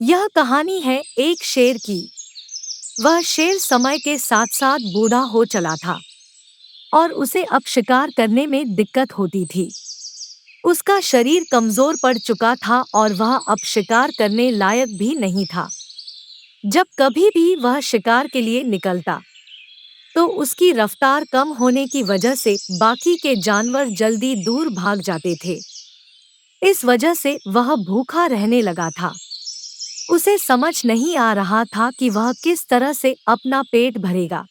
यह कहानी है एक शेर की। वह शेर समय के साथ साथ बूढ़ा हो चला था और उसे अब शिकार करने में दिक्कत होती थी। उसका शरीर कमजोर पड़ चुका था और वह अब शिकार करने लायक भी नहीं था। जब कभी भी वह शिकार के लिए निकलता तो उसकी रफ्तार कम होने की वजह से बाकी के जानवर जल्दी दूर भाग जाते थे। इस वजह से वह भूखा रहने लगा था। उसे समझ नहीं आ रहा था कि वह किस तरह से अपना पेट भरेगा।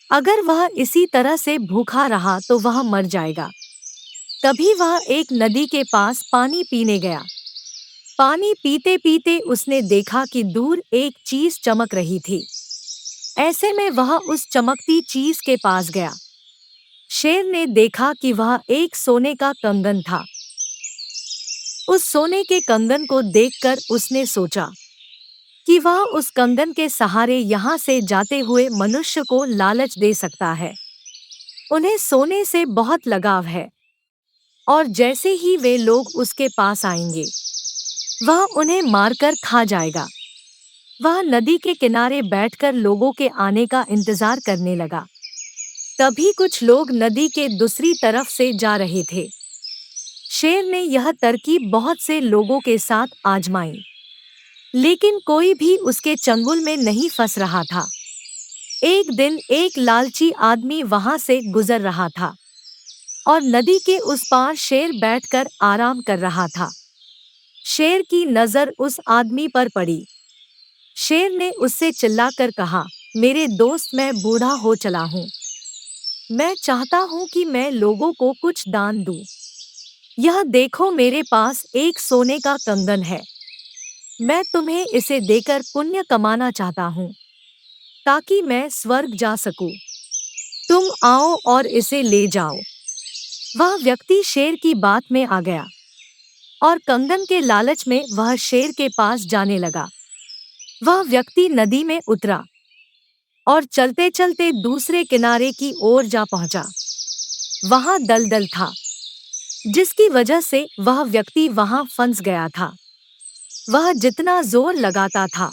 अगर वह इसी तरह से भूखा रहा तो वह मर जाएगा। तभी वह एक नदी के पास पानी पीने गया। पानी पीते पीते उसने देखा कि दूर एक चीज चमक रही थी। ऐसे में वह उस चमकती चीज के पास गया। शेर ने देखा कि वह एक सोने का कंगन था। उस सोने के कंगन को देखकर उसने सोचा कि वह उस कंगन के सहारे यहाँ से जाते हुए मनुष्य को लालच दे सकता है। उन्हें सोने से बहुत लगाव है और जैसे ही वे लोग उसके पास आएंगे वह उन्हें मारकर खा जाएगा। वह नदी के किनारे बैठकर लोगों के आने का इंतजार करने लगा। तभी कुछ लोग नदी के दूसरी तरफ से जा रहे थे। शेर ने यह तरकीब बहुत से लोगों के साथ आजमाई, लेकिन कोई भी उसके चंगुल में नहीं फंस रहा था। एक दिन एक लालची आदमी वहां से गुजर रहा था और नदी के उस पार शेर बैठकर आराम कर रहा था। शेर की नजर उस आदमी पर पड़ी। शेर ने उससे चिल्लाकर कहा, मेरे दोस्त, मैं बूढ़ा हो चला हूँ। मैं चाहता हूँ कि मैं लोगों को कुछ दान दूं। यह देखो, मेरे पास एक सोने का कंगन है। मैं तुम्हें इसे देकर पुण्य कमाना चाहता हूँ ताकि मैं स्वर्ग जा सकूं। तुम आओ और इसे ले जाओ। वह व्यक्ति शेर की बात में आ गया और कंगन के लालच में वह शेर के पास जाने लगा। वह व्यक्ति नदी में उतरा और चलते चलते दूसरे किनारे की ओर जा पहुंचा। वहां दलदल था, जिसकी वजह से वह व्यक्ति वहां फंस गया था। वह जितना जोर लगाता था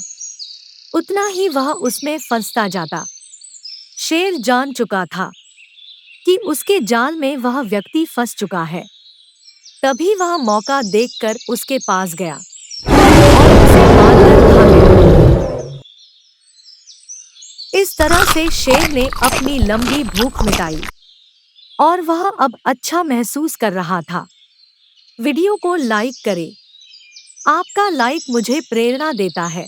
उतना ही वह उसमें फंसता जाता। शेर जान चुका था कि उसके जाल में वह व्यक्ति फंस चुका है। तभी वह मौका देखकर उसके पास गया और उसे मारकर खा गया। इस तरह से शेर ने अपनी लंबी भूख मिटाई और वह अब अच्छा महसूस कर रहा था। वीडियो को लाइक करें। आपका लाइक मुझे प्रेरणा देता है।